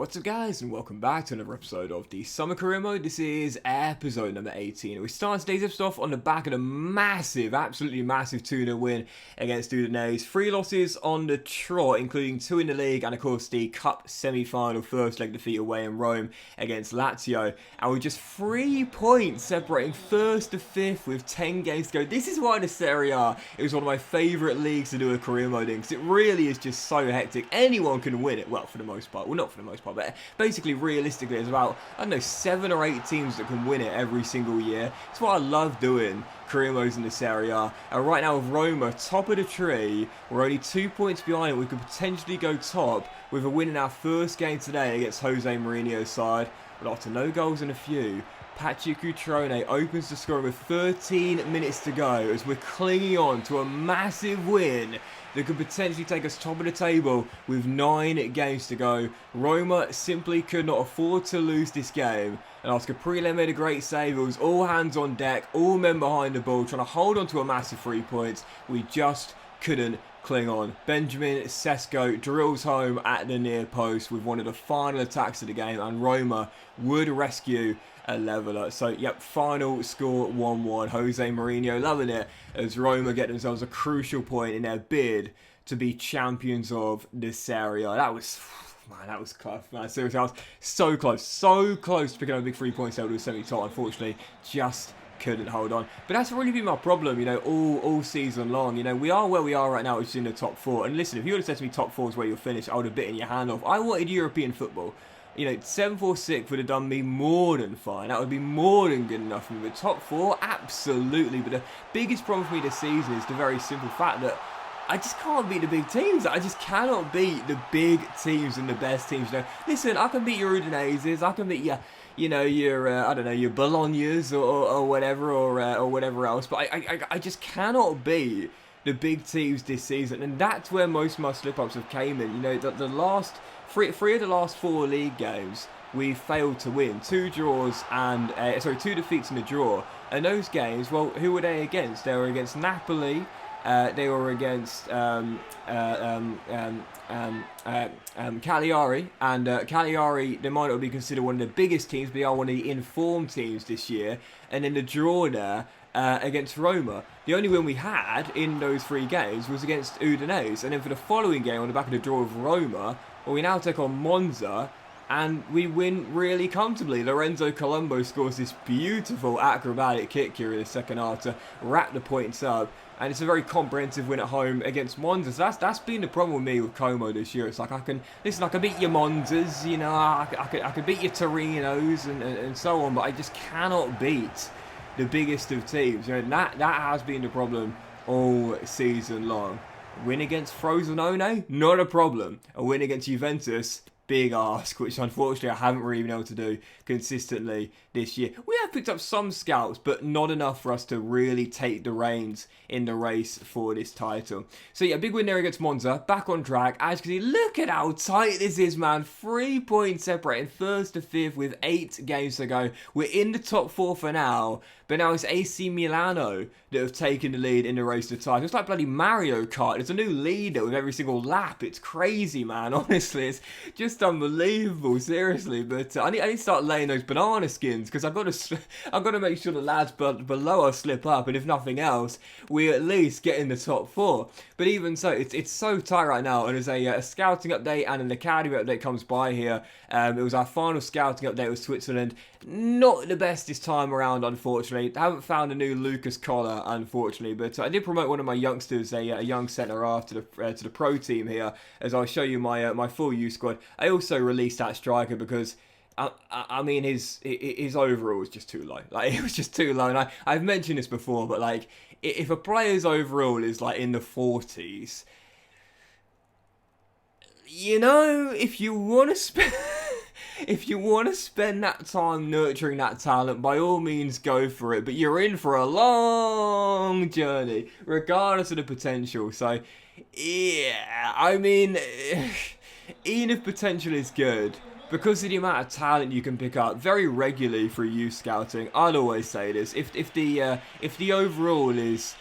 What's up guys, and welcome back to another episode of the Summer Career Mode. This is episode number 18. We start today's episode off on the back of a massive, absolutely massive 2-0 win against Udinese. 3 losses on the trot, including 2 in the league and of course the Cup semi-final first leg defeat away in Rome against Lazio. And we're just 3 points separating first to fifth with 10 games to go. This is why the Serie A is one of my favourite leagues to do a career mode in, because it really is just so hectic. Anyone can win it, well, for the most part. Well, not for the most part, but basically, realistically, there's about, I don't know, 7 or 8 teams that can win it every single year. It's what I love doing, career modes in the Serie A. And right now with Roma, top of the tree, we're only 2 points behind it. We could potentially go top with a win in our first game today against Jose Mourinho's side. But after no goals and a few, Patrick Cutrone opens the score with 13 minutes to go as we're clinging on to a massive win that could potentially take us top of the table with 9 games to go. Roma simply could not afford to lose this game. And after Caprile made a great save, it was all hands on deck, all men behind the ball, trying to hold on to a massive 3 points. We just couldn't cling on. Benjamin Sesko drills home at the near post with one of the final attacks of the game, and Roma would rescue a leveller. So, yep, final score 1-1. Jose Mourinho loving it as Roma get themselves a crucial point in their bid to be champions of the Serie A. That was, man, that was close, man. Seriously, I was so close to picking up a big 3 points out of the semi-top. Unfortunately, just couldn't hold on. But that's really been my problem, you know, all season long. You know, we are where we are right now, which is in the top 4. And listen, if you would have said to me top 4 is where you'll finish, I would have bitten your hand off. I wanted European football. You know, 7th or 6th would have done me more than fine. That would be more than good enough for me. But top 4, absolutely. But the biggest problem for me this season is the very simple fact that I just can't beat the big teams. I just cannot beat the big teams and the best teams. You know, listen, I can beat your Udineses. I can beat your, you know, your I don't know, your Bolognas or whatever or whatever else. But I just cannot beat the big teams this season, and that's where most of my slip-ups have came in. You know, the last three of the last 4 league games we failed to win. 2 draws and 2 defeats and a draw. And those games, well, who were they against? They were against Napoli. They were against Cagliari, and Cagliari, they might not be considered one of the biggest teams, but they are one of the informed teams this year. And then the draw there against Roma. The only win we had in those 3 games was against Udinese. And then for the following game, on the back of the draw of Roma, well, we now take on Monza, and we win really comfortably. Lorenzo Colombo scores this beautiful acrobatic kick here in the second half to wrap the points up. And it's a very comprehensive win at home against Monza. So that's been the problem with me with Como this year. It's like I can beat your Monzas, you know, I can beat your Torinos and so on, but I just cannot beat the biggest of teams. You know, that has been the problem all season long. Win against Frosinone, not a problem. A win against Juventus, big ask, which unfortunately I haven't really been able to do consistently this year. We have picked up some scouts, but not enough for us to really take the reins in the race for this title. So yeah, big win there against Monza, back on track. As you can see, look at how tight this is, man. 3 points separating first to fifth with 8 games to go. We're in the top 4 for now, but now it's AC Milano that have taken the lead in the race to the title. It's like bloody Mario Kart. There's a new leader with every single lap. It's crazy, man. Honestly, it's just unbelievable, seriously. But I need to start laying those banana skins, because I've got to make sure the lads below us slip up, and if nothing else, we at least get in the top 4. But even so, it's so tight right now. And as a scouting update and an academy update comes by here, it was our final scouting update with Switzerland. Not the best this time around, unfortunately. I haven't found a new Lucas Collar, unfortunately, but I did promote one of my youngsters, a young centre half, to the pro team here, as I'll show you my full youth squad. I also released that striker because I mean his overall was just too low. Like, it was just too low, and I've mentioned this before, but like, if a player's overall is like in the 40s, you know, if you want to spend that time nurturing that talent, by all means go for it. But you're in for a long journey, regardless of the potential. So, yeah, I mean, even if potential is good, because of the amount of talent you can pick up very regularly through youth scouting, I'd always say this: if the overall is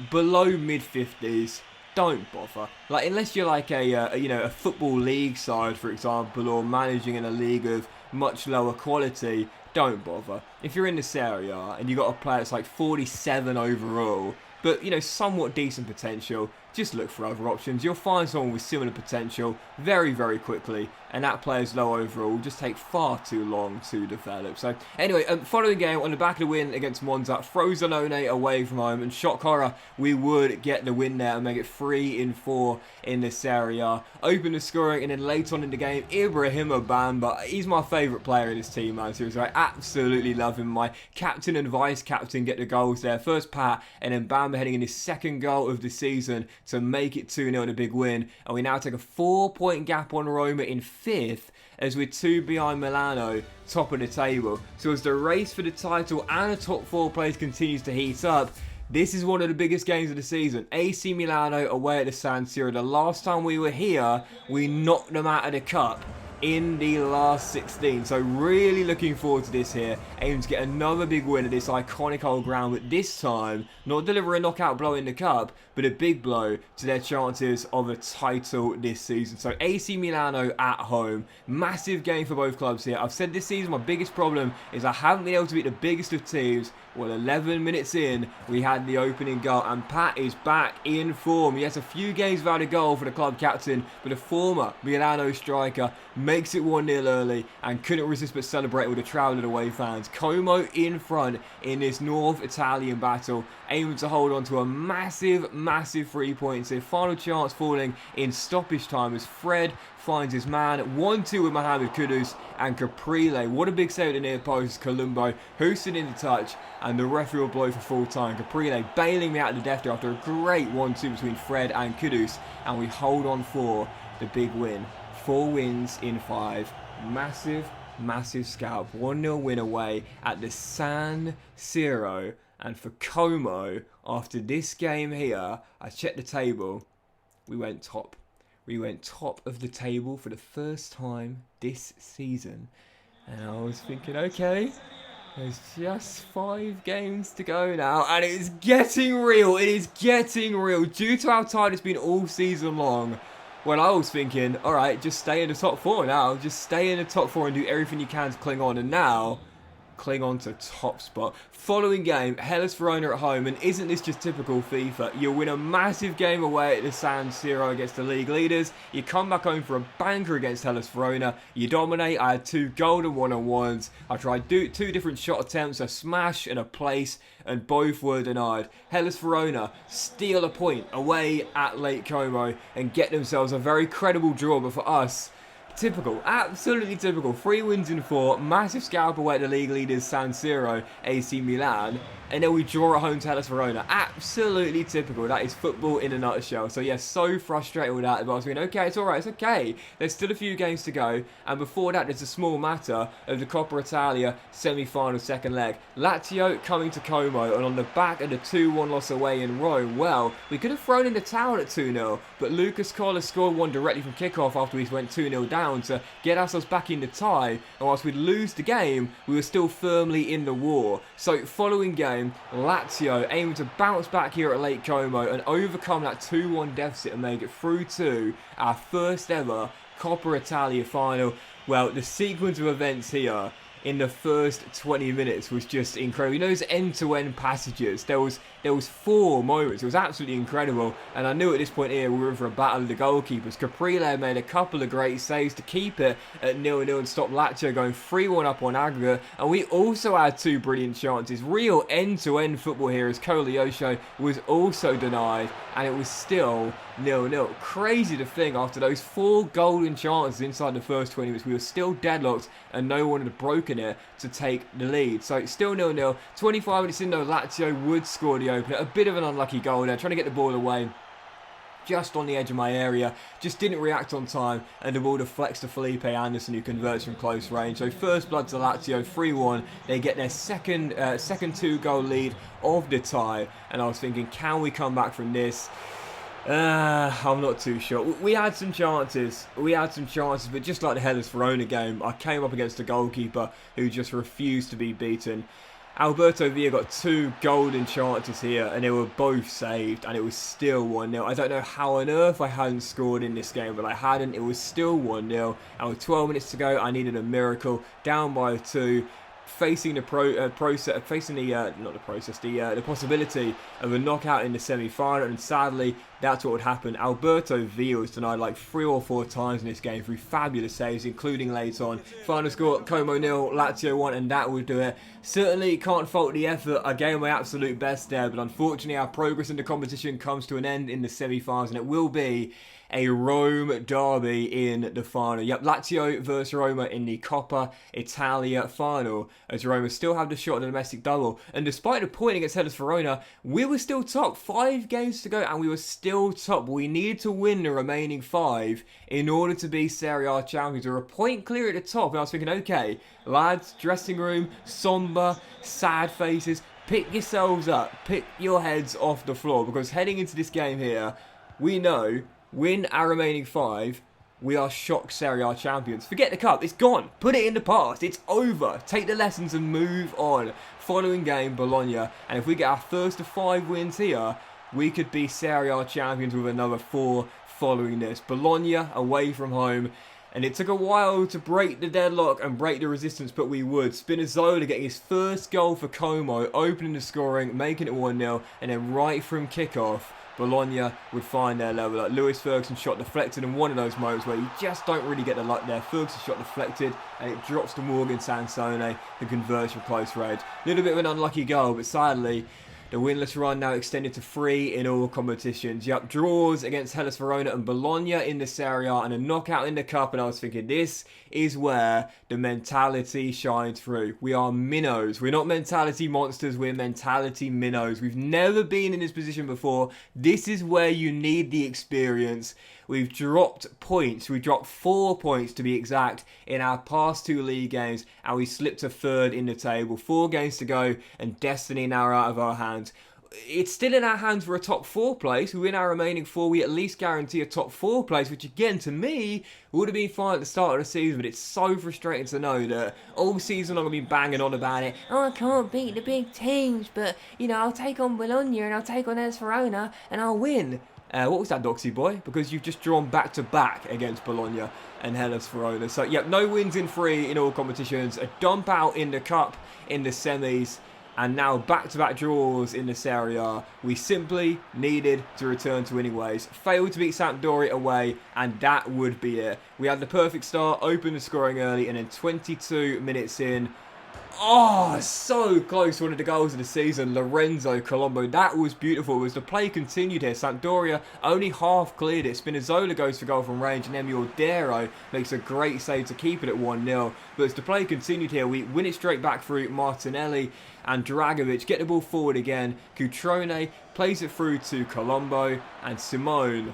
below mid-50s, don't bother. Like, unless you're like a football league side, for example, or managing in a league of much lower quality, don't bother. If you're in the Serie A and you got a player that's like 47 overall, but somewhat decent potential, just look for other options. You'll find someone with similar potential very, very quickly, and that player's low overall will just take far too long to develop. So anyway, following game, on the back of the win against Monza, Frosinone away from home, and shock horror, we would get the win there and make it 3-4 in the Serie A. Open the scoring, and then late on in the game, Ibrahima Bamba, he's my favourite player in this team, man. Seriously, I absolutely love him. My captain and vice-captain get the goals there. First Pat, and then Bamba heading in his second goal of the season to make it 2-0 in a big win. And we now take a 4-point gap on Roma in 5th, as we're 2 behind Milano, top of the table. So as the race for the title and the top 4 place continues to heat up, this is one of the biggest games of the season. AC Milano away at the San Siro. The last time we were here, we knocked them out of the cup in the last 16. So really looking forward to this here. Aim to get another big win at this iconic old ground, but this time not deliver a knockout blow in the cup, but a big blow to their chances of a title this season. So AC Milano at home, massive game for both clubs here. I've said this season my biggest problem is I haven't been able to beat the biggest of teams. Well, 11 minutes in, we had the opening goal, and Pat is back in form. He has a few games without a goal for the club captain, but a former Milano striker makes it 1-0 early and couldn't resist but celebrate with the travelling away fans. Como in front in this North Italian battle, aiming to hold on to a massive, massive 3 points here. Final chance falling in stoppage time as Fred finds his man. 1-2 with Mohamed Kudus and Caprile. What a big save at the near post. Columbo hoosted in the touch, and the referee will blow for full time. Caprile bailing me out to death after a great 1-2 between Fred and Kudus, and we hold on for the big win. 4 wins in 5. Massive, massive scalp. 1-0 win away at the San Siro. And for Como, after this game here, I checked the table, we went top. We went top of the table for the first time this season. And I was thinking, okay, there's just 5 games to go now, and it is getting real. It is getting real. Due to how tight it's been all season long, well, I was thinking, all right, just stay in the top 4 now. Just stay in the top 4 and do everything you can to cling on. And now, cling on to top spot. Following game, Hellas Verona at home, and isn't this just typical FIFA? You win a massive game away at the San Siro against the league leaders. You come back home for a banker against Hellas Verona. You dominate. I had 2 golden one-on-ones. I tried 2 different shot attempts, a smash and a place, and both were denied. Hellas Verona steal a point away at Lake Como and get themselves a very credible draw, but for us, typical, absolutely typical. 3 wins in 4, massive scalp away at the league leaders San Siro, AC Milan, and then we draw at home to Hellas Verona. Absolutely typical. That is football in a nutshell. So yeah, so frustrated with that. But I was thinking, okay, it's alright, it's okay. There's still a few games to go, and before that, there's a small matter of the Coppa Italia semi-final second leg. Lazio coming to Como, and on the back of the 2-1 loss away in Rome, well, we could have thrown in the towel at 2-0, but Lucas Collar scored one directly from kickoff after we went 2-0 down to get ourselves back in the tie, and whilst we'd lose the game, we were still firmly in the war. So following game, Lazio aiming to bounce back here at Lake Como and overcome that 2-1 deficit and make it through to our first ever Coppa Italia final. Well, the sequence of events here in the first 20 minutes was just incredible. You know, those end-to-end passages, there was 4 moments. It was absolutely incredible, and I knew at this point here we were in for a battle of the goalkeepers. Caprile made a couple of great saves to keep it at 0-0 and stop Lazio going 3-1 up on aggregate, and we also had 2 brilliant chances. Real end-to-end football here as Koleosho was also denied, and it was still 0-0. Crazy to think, after those 4 golden chances inside the first 20 minutes, we were still deadlocked and no one had broken it to take the lead. So still 0-0. 25 minutes in though, Lazio would score the opener. A bit of an unlucky goal there, trying to get the ball away just on the edge of my area, just didn't react on time, and the ball deflects to Felipe Anderson, who converts from close range. So first blood to Lazio, 3-1. They get their second 2-goal lead of the tie, and I was thinking, can we come back from this? I'm not too sure. We had some chances, but just like the Hellas Verona game, I came up against a goalkeeper who just refused to be beaten. Alberto Villa got 2 golden chances here, and they were both saved, and it was still 1-0. I don't know how on earth I hadn't scored in this game, but I hadn't. It was still 1-0, and with 12 minutes to go, I needed a miracle. Down by 2, facing the possibility of a knockout in the semi-final, and sadly, that's what would happen. Alberto Villa was denied like 3 or 4 times in this game through fabulous saves, including late on. Final score, Como 0, Lazio 1, and that would do it. Certainly can't fault the effort. I gave my absolute best there, but unfortunately our progress in the competition comes to an end in the semi-finals, and it will be a Rome derby in the final. Yep, Lazio versus Roma in the Coppa Italia final, as Roma still have the shot at the domestic double. And despite the point against Hellas Verona, we were still top. 5 games to go, and we were still top. We needed to win the remaining 5 in order to be Serie A champions. We were a point clear at the top, and I was thinking, okay, lads, dressing room, somber, sad faces, pick yourselves up, pick your heads off the floor, because heading into this game here, we know, win our remaining 5, we are shock Serie A champions. Forget the cup, it's gone. Put it in the past, it's over. Take the lessons and move on. Following game, Bologna. And if we get our first of 5 wins here, we could be Serie A champions with another 4 following this. Bologna away from home. And it took a while to break the deadlock and break the resistance, but we would. Spinazzola getting his first goal for Como, opening the scoring, making it 1-0, and then right from kickoff, Bologna would find their level. Like Lewis Ferguson shot deflected, and one of those moments where you just don't really get the luck there. Ferguson shot deflected, and it drops to Morgan Sansone, who converts from close range. A little bit of an unlucky goal, but sadly, the winless run now extended to 3 in all competitions. Yep, draws against Hellas Verona and Bologna in the Serie A, and a knockout in the Cup, and I was thinking, this is where the mentality shines through. We are minnows. We're not mentality monsters, we're mentality minnows. We've never been in this position before. This is where you need the experience. We've dropped points. We dropped 4 points to be exact in our past 2 league games, and we slipped to 3rd in the table. 4 games to go, and destiny now out of our hands. It's still in our hands for a top 4 place. We win our remaining 4, we at least guarantee a top 4 place, which again, to me, would have been fine at the start of the season, but it's so frustrating to know that all season I'm going to be banging on about it. Oh, I can't beat the big teams, but, you know, I'll take on Bologna and I'll take on Hellas Verona and I'll win. What was that, Doxy boy? Because you've just drawn back-to-back against Bologna and Hellas Verona. So, yep, no wins in 3 in all competitions. A dump out in the Cup in the semis. And now back-to-back draws in the Serie A. We simply needed to return to winning ways. Failed to beat Sampdoria away, and that would be it. We had the perfect start, opened the scoring early, and then 22 minutes in, oh, so close to one of the goals of the season. Lorenzo Colombo, that was beautiful. As the play continued here, Sampdoria only half cleared it. Spinazzola goes for goal from range, and Emil Dero makes a great save to keep it at 1-0. But as the play continued here, we win it straight back through Martinelli and Dragovic. Get the ball forward again. Cutrone plays it through to Colombo and Simone.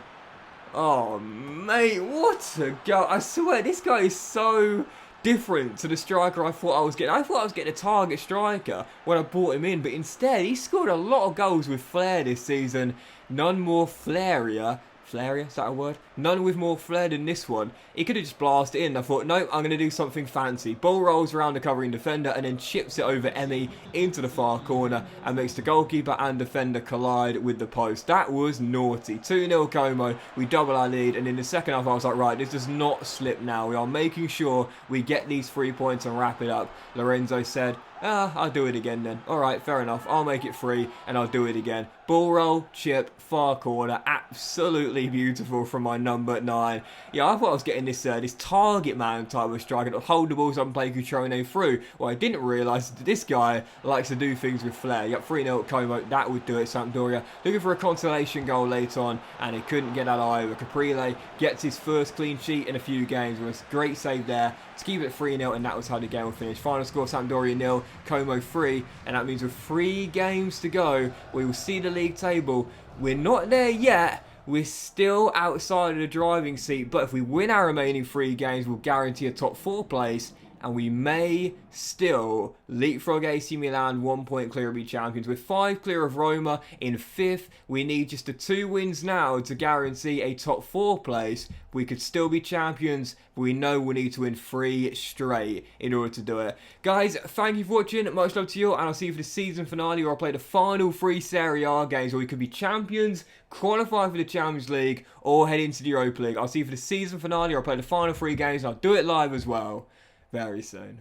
Oh, mate, what a goal. I swear, this guy is so different to the striker I thought I was getting. I thought I was getting a target striker when I brought him in, but instead he scored a lot of goals with flair this season. None more flairia. Flairia, is that a word? None with more flair than this one. He could have just blasted in. I thought, no, I'm going to do something fancy. Ball rolls around the covering defender and then chips it over Emi into the far corner and makes the goalkeeper and defender collide with the post. That was naughty. 2-0 Como. We double our lead, and in the second half I was like, right, this does not slip now. We are making sure we get these 3 points and wrap it up. Lorenzo said, I'll do it again then. Alright, fair enough. I'll make it 3 and I'll do it again. Ball roll, chip, far corner. Absolutely beautiful from my number 9. Yeah, I thought I was getting this target man type of striker to hold the balls up and play Cutrone through. Well, I didn't realise that this guy likes to do things with flair. Yep, 3-0 at Como. That would do it. Sampdoria looking for a consolation goal late on, and he couldn't get that either. Caprile gets his first clean sheet in a few games. It was a great save there to keep it 3-0, and that was how the game will finish. Final score, Sampdoria 0, Como 3, and that means with 3 games to go, we will see the league table. We're not there yet. We're still outside of the driving seat, but if we win our remaining 3 games, we'll guarantee a top 4 place, and we may still leapfrog AC Milan 1 point clear of be champions. With 5 clear of Roma in 5th, we need just the 2 wins now to guarantee a top 4 place. We could still be champions, but we know we need to win 3 straight in order to do it. Guys, thank you for watching, much love to you, and I'll see you for the season finale where I'll play the final 3 Serie A games where we could be champions, qualify for the Champions League, or head into the Europa League. I'll see you for the season finale where I'll play the final 3 games, and I'll do it live as well very soon.